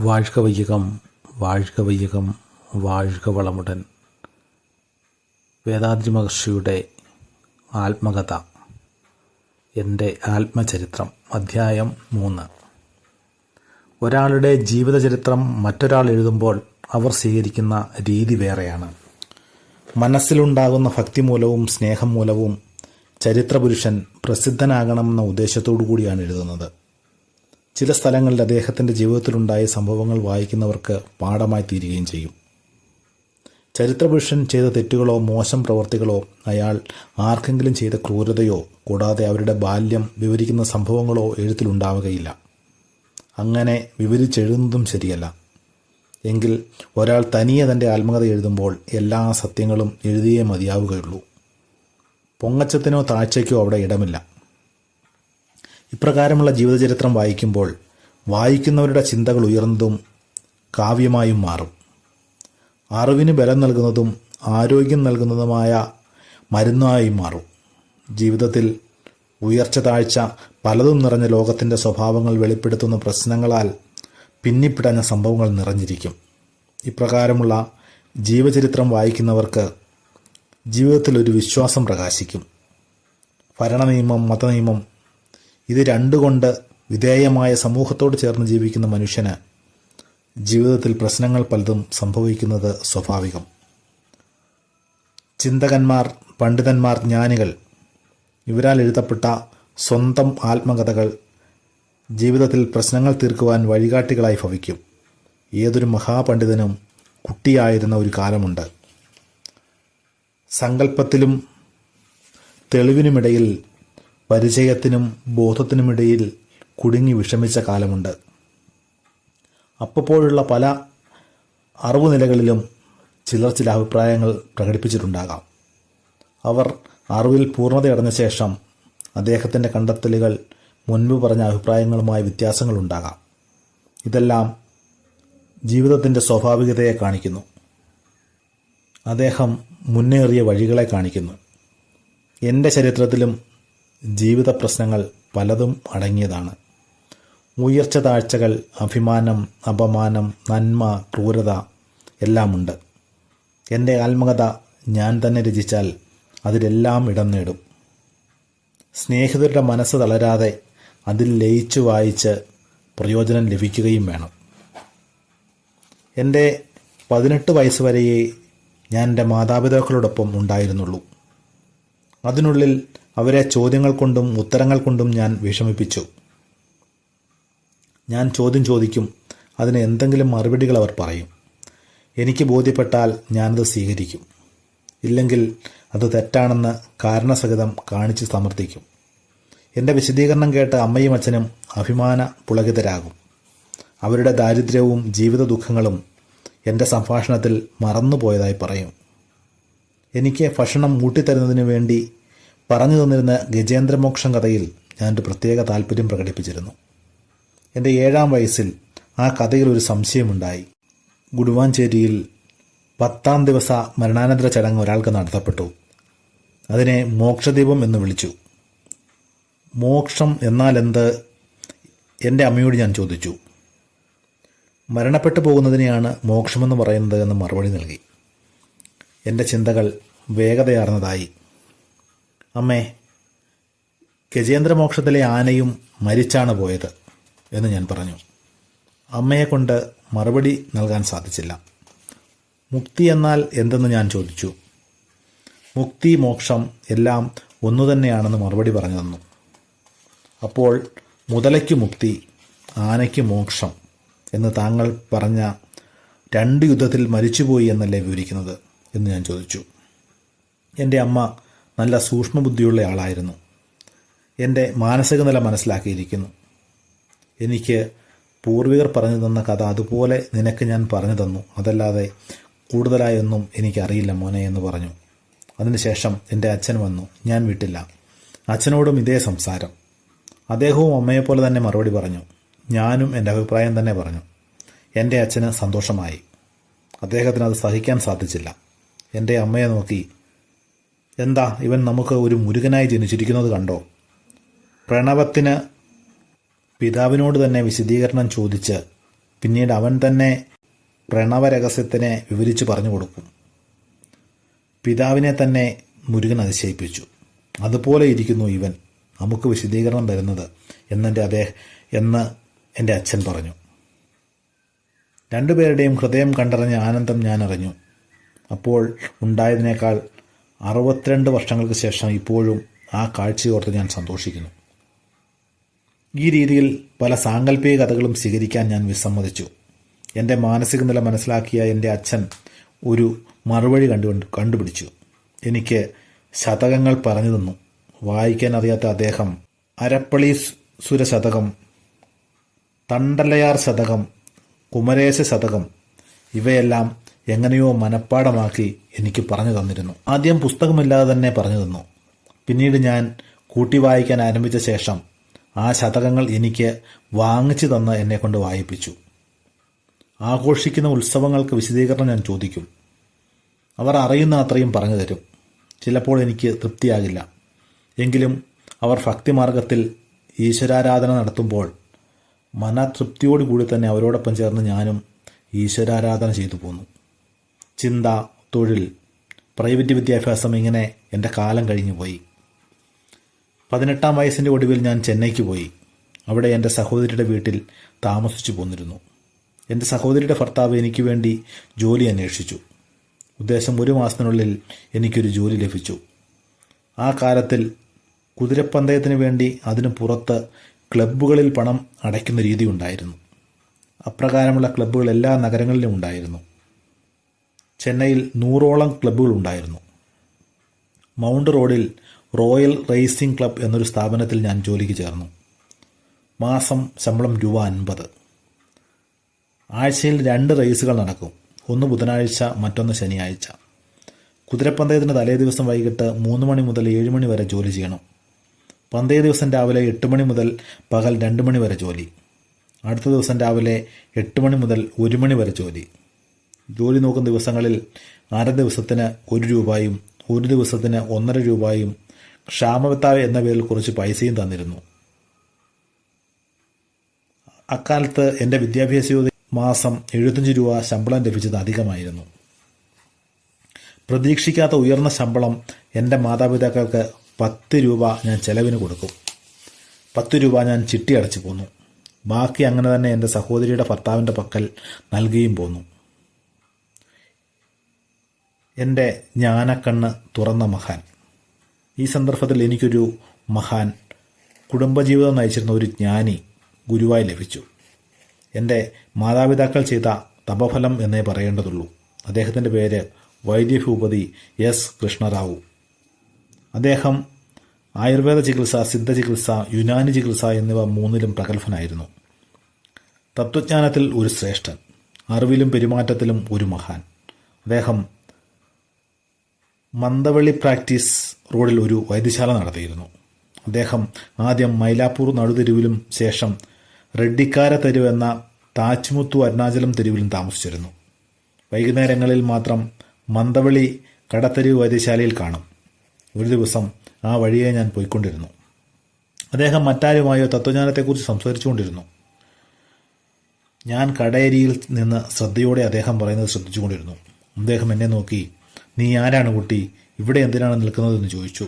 வாழ்க வையகம், வாழ்க வையகம், வாழ்க വളമുടൻ. വേദാദ്രി മഹർഷിയുടെ ആത്മകഥ, എൻ്റെ ആത്മചരിത്രം, അധ്യായം 3. ഒരാളുടെ ജീവിതചരിത്രം മറ്റൊരാൾ എഴുതുമ്പോൾ അവർ സ്വീകരിക്കുന്ന രീതി വേറെയാണ്. മനസ്സിലുണ്ടാകുന്ന ഭക്തി മൂലവും സ്നേഹം മൂലവും ചരിത്രപുരുഷൻ പ്രസിദ്ധനാകണമെന്ന ഉദ്ദേശത്തോടു കൂടിയാണ് എഴുതുന്നത്. ചില സ്ഥലങ്ങളിൽ അദ്ദേഹത്തിൻ്റെ ജീവിതത്തിലുണ്ടായ സംഭവങ്ങൾ വായിക്കുന്നവർക്ക് പാഠമായി തീരുകയും ചെയ്യും. ചരിത്രപുരുഷൻ ചെയ്ത തെറ്റുകളോ മോശം പ്രവർത്തികളോ അയാൾ ആർക്കെങ്കിലും ചെയ്ത ക്രൂരതയോ കൂടാതെ അവരുടെ ബാല്യം വിവരിക്കുന്ന സംഭവങ്ങളോ എഴുത്തിലുണ്ടാവുകയില്ല. അങ്ങനെ വിവരിച്ചെഴുതുന്നതും ശരിയല്ല. എങ്കിൽ ഒരാൾ തനിയെ തൻ്റെ ആത്മകഥ എഴുതുമ്പോൾ എല്ലാ സത്യങ്ങളും എഴുതിയേ മതിയാവുകയുള്ളൂ. പൊങ്ങച്ചത്തിനോ താഴ്ചയ്ക്കോ അവിടെ ഇടമില്ല. ഇപ്രകാരമുള്ള ജീവചരിത്രം വായിക്കുമ്പോൾ വായിക്കുന്നവരുടെ ചിന്തകൾ ഉയർന്നതും കാവ്യമായും മാറും. അറിവിന് ബലം നൽകുന്നതും ആരോഗ്യം നൽകുന്നതുമായ മരുന്നായും മാറും. ജീവിതത്തിൽ ഉയർച്ച താഴ്ച പലതും നിറഞ്ഞ ലോകത്തിൻ്റെ സ്വഭാവങ്ങൾ വെളിപ്പെടുത്തുന്ന പ്രശ്നങ്ങളാൽ പിന്നിപ്പിടഞ്ഞ സംഭവങ്ങൾ നിറഞ്ഞിരിക്കും. ഇപ്രകാരമുള്ള ജീവചരിത്രം വായിക്കുന്നവർക്ക് ജീവിതത്തിൽ ഒരു വിശ്വാസം പ്രകാശിക്കും. ഭരണനിയമം, മതനിയമം ഇത് രണ്ടുകൊണ്ട് വിധേയമായ സമൂഹത്തോട് ചേർന്ന് ജീവിക്കുന്ന മനുഷ്യന് ജീവിതത്തിൽ പ്രശ്നങ്ങൾ പലതും സംഭവിക്കുന്നത് സ്വാഭാവികം. ചിന്തകന്മാർ, പണ്ഡിതന്മാർ, ജ്ഞാനികൾ ഇവരാൽ എഴുതപ്പെട്ട സ്വന്തം ആത്മകഥകൾ ജീവിതത്തിൽ പ്രശ്നങ്ങൾ തീർക്കുവാൻ വഴികാട്ടികളായി ഭവിക്കും. ഏതൊരു മഹാപണ്ഡിതനും കുട്ടിയായിരുന്ന ഒരു കാലമുണ്ട്. സങ്കല്പത്തിലും തെളിവിനുമിടയിൽ, പരിചയത്തിനും ബോധത്തിനുമിടയിൽ കുടുങ്ങി വിഷമിച്ച കാലമുണ്ട്. അപ്പോഴുള്ള പല അറിവുനിലകളിലും ചിലർ ചില അഭിപ്രായങ്ങൾ പ്രകടിപ്പിച്ചിട്ടുണ്ടാകാം. അവർ അറിവിൽ പൂർണ്ണതയടഞ്ഞ ശേഷം അദ്ദേഹത്തിൻ്റെ കണ്ടെത്തലുകൾ മുൻപ് പറഞ്ഞ അഭിപ്രായങ്ങളുമായി വ്യത്യാസങ്ങളുണ്ടാകാം. ഇതെല്ലാം ജീവിതത്തിൻ്റെ സ്വാഭാവികതയെ കാണിക്കുന്നു. അദ്ദേഹം മുന്നേറിയ വഴികളെ കാണിക്കുന്നു. എൻ്റെ ചരിത്രത്തിലും ജീവിത പ്രശ്നങ്ങൾ പലതും അടങ്ങിയതാണ്. ഉയർച്ച താഴ്ചകൾ, അഭിമാനം, അപമാനം, നന്മ, ക്രൂരത എല്ലാമുണ്ട്. എൻ്റെ ആത്മകഥ ഞാൻ തന്നെ രചിച്ചാൽ അതിലെല്ലാം ഇടം നേടും. സ്നേഹിതരുടെ മനസ്സ് തളരാതെ അതിൽ ലയിച്ചു വായിച്ച് പ്രയോജനം ലഭിക്കുകയും വേണം. എൻ്റെ 18 വയസ്സ് വരെയേ ഞാൻ എൻ്റെ മാതാപിതാക്കളോടൊപ്പം ഉണ്ടായിരുന്നുള്ളൂ. അതിനുള്ളിൽ അവരെ ചോദ്യങ്ങൾ കൊണ്ടും ഉത്തരങ്ങൾ കൊണ്ടും ഞാൻ വിഷമിപ്പിച്ചു. ഞാൻ ചോദ്യം ചോദിക്കും, അതിന് എന്തെങ്കിലും മറുപടികൾ അവർ പറയും. എനിക്ക് ബോധ്യപ്പെട്ടാൽ ഞാനത് സ്വീകരിക്കും. ഇല്ലെങ്കിൽ അത് തെറ്റാണെന്ന് കാരണസഹിതം കാണിച്ച് സമർത്ഥിക്കും. എൻ്റെ വിശദീകരണം കേട്ട് അമ്മയും അച്ഛനും അഭിമാന പുളകിതരാകും. അവരുടെ ദാരിദ്ര്യവും ജീവിത ദുഃഖങ്ങളും എൻ്റെ സംഭാഷണത്തിൽ മറന്നുപോയതായി പറയും. എനിക്ക് ഭക്ഷണം ഊട്ടിത്തരുന്നതിനു വേണ്ടി പറഞ്ഞു തന്നിരുന്ന ഗജേന്ദ്രമോക്ഷം കഥയിൽ ഞാനൊരു പ്രത്യേക താല്പര്യം പ്രകടിപ്പിച്ചിരുന്നു. എൻ്റെ 7-ാം വയസ്സിൽ ആ കഥയിൽ ഒരു സംശയമുണ്ടായി. ഗുഡുവാഞ്ചേരിയിൽ 10-ാം ദിവസ മരണാനന്തര ചടങ്ങ് ഒരാൾക്ക് നടത്തപ്പെട്ടു. അതിനെ മോക്ഷദീപം എന്ന് വിളിച്ചു. മോക്ഷം എന്നാൽ എന്ത്? എൻ്റെ അമ്മയോട് ഞാൻ ചോദിച്ചു. മരണപ്പെട്ടു പോകുന്നതിനെയാണ് മോക്ഷമെന്ന് പറയുന്നത് എന്ന് മറുപടി നൽകി. എൻ്റെ ചിന്തകൾ വേഗതയാർന്നതായി. അമ്മേ, ഗജേന്ദ്രമോക്ഷത്തിലെ ആനയും മരിച്ചാണ് പോയത് എന്ന് ഞാൻ പറഞ്ഞു. അമ്മയെക്കൊണ്ട് മറുപടി നൽകാൻ സാധിച്ചില്ല. മുക്തി എന്നാൽ എന്തെന്ന് ഞാൻ ചോദിച്ചു. മുക്തി, മോക്ഷം എല്ലാം ഒന്നു തന്നെയാണെന്ന് മറുപടി പറഞ്ഞു തന്നു. അപ്പോൾ മുതലയ്ക്ക് മുക്തി, ആനയ്ക്ക് മോക്ഷം എന്ന് താങ്കൾ പറഞ്ഞ 2 യുദ്ധത്തിൽ മരിച്ചുപോയി എന്നല്ലേ വിവരിക്കുന്നത് എന്ന് ഞാൻ ചോദിച്ചു. എൻ്റെ അമ്മ നല്ല സൂക്ഷ്മബുദ്ധിയുള്ള ആളായിരുന്നു. എൻ്റെ മാനസിക നില മനസ്സിലാക്കിയിരിക്കുന്നു. എനിക്ക് പൂർവികർ പറഞ്ഞു തന്ന കഥ അതുപോലെ നിനക്ക് ഞാൻ പറഞ്ഞു തന്നു, അതല്ലാതെ കൂടുതലായൊന്നും എനിക്കറിയില്ല മോനെ എന്ന് പറഞ്ഞു. അതിനുശേഷം എൻ്റെ അച്ഛൻ വന്നു. ഞാൻ വിട്ടില്ല. അച്ഛനോടും ഇതേ സംസാരം. അദ്ദേഹവും അമ്മയെപ്പോലെ തന്നെ മറുപടി പറഞ്ഞു. ഞാനും എൻ്റെ അഭിപ്രായം തന്നെ പറഞ്ഞു. എൻ്റെ അച്ഛന് സന്തോഷമായി. അദ്ദേഹത്തിന് അത് സഹിക്കാൻ സാധിച്ചില്ല. എൻ്റെ അമ്മയെ നോക്കി, എന്താ ഇവൻ നമുക്ക് ഒരു മുരുകനായി ജനിച്ചിരിക്കുന്നത് കണ്ടോ? പ്രണവത്തിന് പിതാവിനോട് തന്നെ വിശദീകരണം ചോദിച്ച് പിന്നീട് അവൻ തന്നെ പ്രണവരഹസ്യത്തിനെ വിവരിച്ചു പറഞ്ഞു കൊടുക്കും. പിതാവിനെ തന്നെ മുരുകൻ അതിശയിപ്പിച്ചു. അതുപോലെ ഇരിക്കുന്നു ഇവൻ, നമുക്ക് വിശദീകരണം തരുന്നത് എന്ന് എൻ്റെ അച്ഛൻ പറഞ്ഞു. രണ്ടുപേരുടെയും ഹൃദയം കണ്ടറിഞ്ഞ ആനന്ദം ഞാൻ അറിഞ്ഞു. അപ്പോൾ ഉണ്ടായതിനേക്കാൾ 62 വർഷങ്ങൾക്ക് ശേഷം ഇപ്പോഴും ആ കാഴ്ചയോർത്ത് ഞാൻ സന്തോഷിക്കുന്നു. ഈ രീതിയിൽ പല സാങ്കല്പിക കഥകളും സ്വീകരിക്കാൻ ഞാൻ വിസമ്മതിച്ചു. എൻ്റെ മാനസിക നില മനസ്സിലാക്കിയ എൻ്റെ അച്ഛൻ ഒരു മറുവഴി കണ്ടുപിടിച്ചു. എനിക്ക് ശതകങ്ങൾ പറഞ്ഞു തന്നു. വായിക്കാൻ അറിയാത്ത അദ്ദേഹം അരപ്പളീസുര ശതകം, തണ്ടലയാർ ശതകം, കുമരേശ ശതകം ഇവയെല്ലാം എങ്ങനെയോ മനഃപ്പാടമാക്കി എനിക്ക് പറഞ്ഞു തന്നിരുന്നു. ആദ്യം പുസ്തകമില്ലാതെ തന്നെ പറഞ്ഞു തന്നു. പിന്നീട് ഞാൻ കൂട്ടി വായിക്കാൻ ആരംഭിച്ച ശേഷം ആ ശതകങ്ങൾ എനിക്ക് വാങ്ങിച്ചു തന്ന് എന്നെക്കൊണ്ട് വായിപ്പിച്ചു. ആഘോഷിക്കുന്ന ഉത്സവങ്ങൾക്ക് വിശദീകരണം ഞാൻ ചോദിക്കും. അവർ അറിയുന്ന അത്രയും പറഞ്ഞു തരും. ചിലപ്പോൾ എനിക്ക് തൃപ്തിയാകില്ല. എങ്കിലും അവർ ഭക്തിമാർഗത്തിൽ ഈശ്വരാരാധന നടത്തുമ്പോൾ മനതൃപ്തിയോടുകൂടി തന്നെ അവരോടൊപ്പം ചേർന്ന് ഞാനും ഈശ്വരാരാധന ചെയ്തു പോന്നു. ചിന്ത, തൊഴിൽ, പ്രൈവറ്റ് വിദ്യാഭ്യാസം, ഇങ്ങനെ എൻ്റെ കാലം കഴിഞ്ഞു പോയി. 18-ാം വയസ്സിൻ്റെ ഒടുവിൽ ഞാൻ ചെന്നൈക്ക് പോയി. അവിടെ എൻ്റെ സഹോദരിയുടെ വീട്ടിൽ താമസിച്ചു പോന്നിരുന്നു. എൻ്റെ സഹോദരിയുടെ ഭർത്താവ് എനിക്ക് വേണ്ടി ജോലി അന്വേഷിച്ചു. ഉദ്ദേശം 1 മാസത്തിനുള്ളിൽ എനിക്കൊരു ജോലി ലഭിച്ചു. ആ കാലത്തിൽ കുതിരപ്പന്തയത്തിന് വേണ്ടി അതിനു പുറത്ത് ക്ലബ്ബുകളിൽ പണം അടയ്ക്കുന്ന രീതി ഉണ്ടായിരുന്നു. അപ്രകാരമുള്ള ക്ലബ്ബുകൾ എല്ലാ നഗരങ്ങളിലും ഉണ്ടായിരുന്നു. ചെന്നൈയിൽ 100ഓളം ക്ലബ്ബുകൾ ഉണ്ടായിരുന്നു. മൗണ്ട് റോഡിൽ റോയൽ റേസിംഗ് ക്ലബ് എന്നൊരു സ്ഥാപനത്തിൽ ഞാൻ ജോലിക്ക് ചേർന്നു. മാസം ശമ്പളം ₹50. ആഴ്ചയിൽ 2 റേസുകൾ നടക്കും. ഒന്ന് ബുധനാഴ്ച, മറ്റൊന്ന് ശനിയാഴ്ച. കുതിരപ്പന്തയത്തിന് തലേ ദിവസം വൈകിട്ട് 3 മണി മുതൽ 7 മണി വരെ ജോലി ചെയ്യണം. പന്തയ ദിവസം രാവിലെ 8 മണി മുതൽ പകൽ 2 മണി വരെ ജോലി. അടുത്ത ദിവസം രാവിലെ 8 മണി മുതൽ 1 മണി വരെ ജോലി. ജോലി നോക്കുന്ന ദിവസങ്ങളിൽ അര ദിവസത്തിന് ₹1, ഒരു ദിവസത്തിന് ₹1.50 ക്ഷാമബത്ത എന്ന പേരിൽ കുറച്ച് പൈസയും തന്നിരുന്നു. അക്കാലത്ത് എൻ്റെ വിദ്യാഭ്യാസ യോഗ്യത മാസം ₹75 ശമ്പളം ലഭിച്ചത് അധികമായിരുന്നു. പ്രതീക്ഷിക്കാത്ത ഉയർന്ന ശമ്പളം എൻ്റെ മാതാപിതാക്കൾക്ക് ₹10 ഞാൻ ചെലവിന് കൊടുക്കും. ₹10 ഞാൻ ചിട്ടി അടച്ചു പോന്നു. ബാക്കി അങ്ങനെ തന്നെ എൻ്റെ സഹോദരിയുടെ ഭർത്താവിൻ്റെ പക്കൽ നൽകുകയും പോന്നു. എൻ്റെ ജ്ഞാനക്കണ്ണ് തുറന്ന മഹാൻ. ഈ സന്ദർഭത്തിൽ എനിക്കൊരു മഹാൻ, കുടുംബജീവിതം നയിച്ചിരുന്ന ഒരു ജ്ഞാനി ഗുരുവായി ലഭിച്ചു. എൻ്റെ മാതാപിതാക്കൾ ചെയ്ത തപഫലം എന്നേ പറയേണ്ടതുള്ളൂ. അദ്ദേഹത്തിൻ്റെ പേര് വൈദ്യഭൂപതി S. കൃഷ്ണറാവു. അദ്ദേഹം ആയുർവേദ ചികിത്സ, സിദ്ധചികിത്സ, യുനാനി ചികിത്സ എന്നിവ 3ലും പ്രഗത്ഭനായിരുന്നു. തത്വജ്ഞാനത്തിൽ ഒരു ശ്രേഷ്ഠൻ, അറിവിലും പെരുമാറ്റത്തിലും ഒരു മഹാൻ. അദ്ദേഹം മന്ദവള്ളി പ്രാക്ടീസ് റോഡിൽ ഒരു വൈദ്യശാല നടത്തിയിരുന്നു. അദ്ദേഹം ആദ്യം മൈലാപ്പൂർ നടുതെരുവിലും ശേഷം റെഡ്ഡിക്കാര തെരുവ് എന്ന താജ്മുത്തു അരുണാചലം തെരുവിലും താമസിച്ചിരുന്നു. വൈകുന്നേരങ്ങളിൽ മാത്രം മന്ദവള്ളി കടത്തെരുവ് വൈദ്യശാലയിൽ കാണും. ഒരു ദിവസം ആ വഴിയെ ഞാൻ പോയിക്കൊണ്ടിരുന്നു. അദ്ദേഹം മറ്റാരുമായോ തത്വജ്ഞാനത്തെക്കുറിച്ച് സംസാരിച്ചുകൊണ്ടിരുന്നു. ഞാൻ കടയേരിയിൽ നിന്ന് ശ്രദ്ധയോടെ അദ്ദേഹം പറയുന്നത് ശ്രദ്ധിച്ചുകൊണ്ടിരുന്നു. അദ്ദേഹം എന്നെ നോക്കി, "നീ ആരാണ് കുട്ടി? ഇവിടെ എന്തിനാണ് നിൽക്കുന്നതെന്ന് ചോദിച്ചു.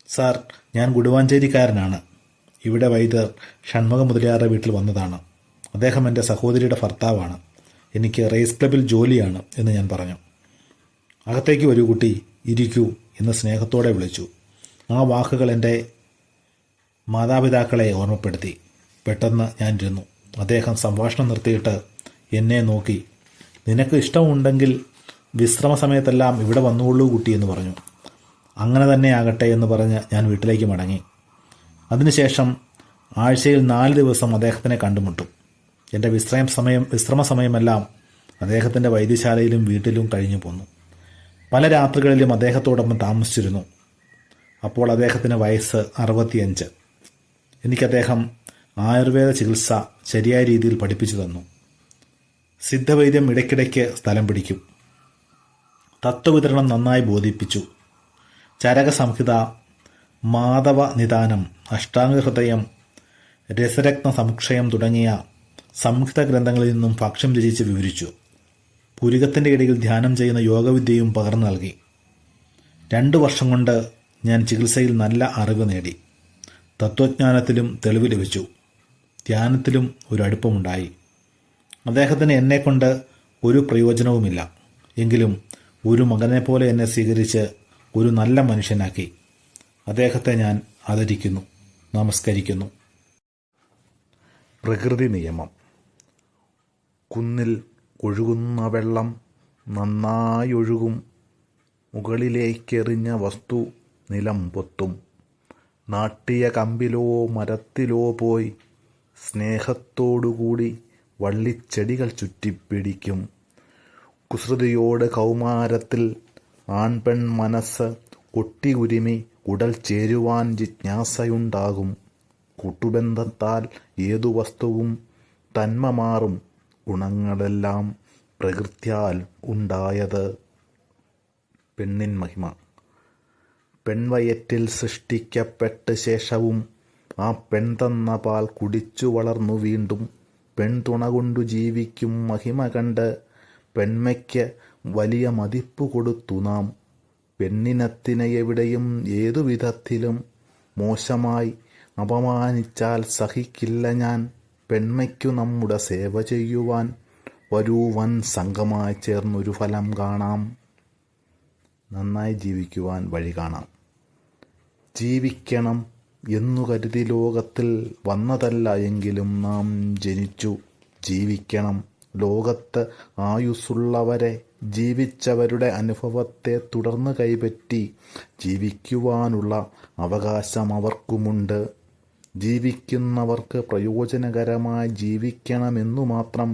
"സാർ, ഞാൻ ഗുഡുവാഞ്ചേരിക്കാരനാണ്. ഇവിടെ വൈദ്യർ ഷൺമുഖ മുതലിയാറുടെ വീട്ടിൽ വന്നതാണ്. അദ്ദേഹം എൻ്റെ സഹോദരിയുടെ ഭർത്താവാണ്. എനിക്ക് റേസ് ക്ലബിൽ ജോലിയാണ്" എന്ന് ഞാൻ പറഞ്ഞു. "അകത്തേക്ക് വരൂ കുട്ടി, ഇരിക്കൂ" എന്ന് സ്നേഹത്തോടെ വിളിച്ചു. ആ വാക്കുകൾ എൻ്റെ മാതാപിതാക്കളെ ഓർമ്മപ്പെടുത്തി. പെട്ടെന്ന് ഞാൻ ഇരുന്നു. അദ്ദേഹം സംഭാഷണം നിർത്തിയിട്ട് എന്നെ നോക്കി, "നിനക്ക് ഇഷ്ടമുണ്ടെങ്കിൽ വിശ്രമ സമയത്തെല്ലാം ഇവിടെ വന്നുകൊള്ളൂ കുട്ടി" എന്ന് പറഞ്ഞു. "അങ്ങനെ തന്നെ ആകട്ടെ" എന്ന് പറഞ്ഞ് ഞാൻ വീട്ടിലേക്ക് മടങ്ങി. അതിനുശേഷം ആഴ്ചയിൽ 4 ദിവസം അദ്ദേഹത്തിനെ കണ്ടുമുട്ടും. എൻ്റെ വിശ്രമ സമയമെല്ലാം അദ്ദേഹത്തിൻ്റെ വൈദ്യശാലയിലും വീട്ടിലും കഴിഞ്ഞു പോന്നു. പല രാത്രികളിലും അദ്ദേഹത്തോടൊപ്പം താമസിച്ചിരുന്നു. അപ്പോൾ അദ്ദേഹത്തിന് വയസ്സ് 65. എനിക്ക് അദ്ദേഹം ആയുർവേദ ചികിത്സ ശരിയായ രീതിയിൽ പഠിപ്പിച്ചു തന്നു. സിദ്ധവൈദ്യം ഇടയ്ക്കിടയ്ക്ക് സ്ഥലം പിടിക്കും. തത്വവിതരണം നന്നായി ബോധിപ്പിച്ചു. ചരക സംഹിത, മാധവ നിദാനം, അഷ്ടാംഗഹൃദയം, രസരത്ന സമുക്ഷയം തുടങ്ങിയ സംഹിത ഗ്രന്ഥങ്ങളിൽ നിന്നും ഭാഷ്യം രചിച്ച് വിവരിച്ചു. പുരികത്തിൻ്റെ ഇടയിൽ ധ്യാനം ചെയ്യുന്ന യോഗവിദ്യയും പകർന്നു നൽകി. 2 വർഷം കൊണ്ട് ഞാൻ ചികിത്സയിൽ നല്ല അറിവ് നേടി. തത്വജ്ഞാനത്തിലും തെളിവ് ലഭിച്ചു. ധ്യാനത്തിലും ഒരു അടുപ്പമുണ്ടായി. അദ്ദേഹത്തിന് എന്നെക്കൊണ്ട് ഒരു പ്രയോജനവുമില്ല. എങ്കിലും ഒരു മകനെപ്പോലെ എന്നെ സ്വീകരിച്ച് ഒരു നല്ല മനുഷ്യനാക്കി. അദ്ദേഹത്തെ ഞാൻ ആദരിക്കുന്നു, നമസ്കരിക്കുന്നു. പ്രകൃതി നിയമം. കുന്നിൽ ഒഴുകുന്ന വെള്ളം നന്നായൊഴുകും. മുകളിലേക്കെറിഞ്ഞ വസ്തു നിലം പൊത്തും. നാട്ടിയ കമ്പിലോ മരത്തിലോ പോയി സ്നേഹത്തോടുകൂടി വള്ളിച്ചെടികൾ ചുറ്റിപ്പിടിക്കും. കുസൃതിയോട് കൗമാരത്തിൽ ആൺപെൺ മനസ്സ് കൊട്ടിയുരുമി ഉടൽ ചേരുവാൻ ജിജ്ഞാസയുണ്ടാകും. കൂട്ടുബന്ധത്താൽ ഏതു വസ്തുവും തന്മ മാറും. ഗുണങ്ങളെല്ലാം പ്രകൃത്യാൽ ഉണ്ടായത്. പെണ്ണിൻ മഹിമ. പെൺവയറ്റിൽ സൃഷ്ടിക്കപ്പെട്ട ശേഷവും ആ പെൺ തന്ന പാൽ കുടിച്ചു വളർന്നു വീണ്ടും പെൺതുണ കൊണ്ടു ജീവിക്കും മഹിമ കണ്ട് പെൺമയ്ക്ക് വലിയ മതിപ്പ് കൊടുത്തു നാം. പെണ്ണിനത്തിനെ എവിടെയും ഏതു വിധത്തിലും മോശമായി അപമാനിച്ചാൽ സഹിക്കില്ല ഞാൻ. പെൺമയ്ക്കു നമ്മുടെ സേവ ചെയ്യുവാൻ വരൂ വൻ സംഘമായി ചേർന്നൊരു ഫലം കാണാം. നന്നായി ജീവിക്കുവാൻ വഴി കാണാം. ജീവിക്കണം എന്നു കരുതി ലോകത്തിൽ വന്നതല്ല എങ്കിലും നാം ജനിച്ചു. ജീവിക്കണം. ലോകത്ത് ആയുസ്സുള്ളവരെ ജീവിച്ചവരുടെ അനുഭവത്തെ തുടർന്ന് കൈപ്പറ്റി ജീവിക്കുവാനുള്ള അവകാശം അവർക്കുമുണ്ട്. ജീവിക്കുന്നവർക്ക് പ്രയോജനകരമായി ജീവിക്കണമെന്നു മാത്രം.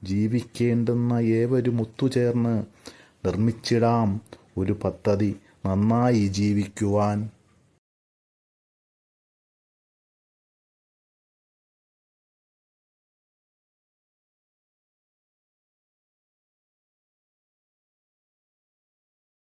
ജീവിക്കേണ്ടുന്ന ഏവരും ഒത്തുചേർന്ന് നിർമ്മിച്ചിടാം ഒരു പദ്ധതി നന്നായി ജീവിക്കുവാൻ.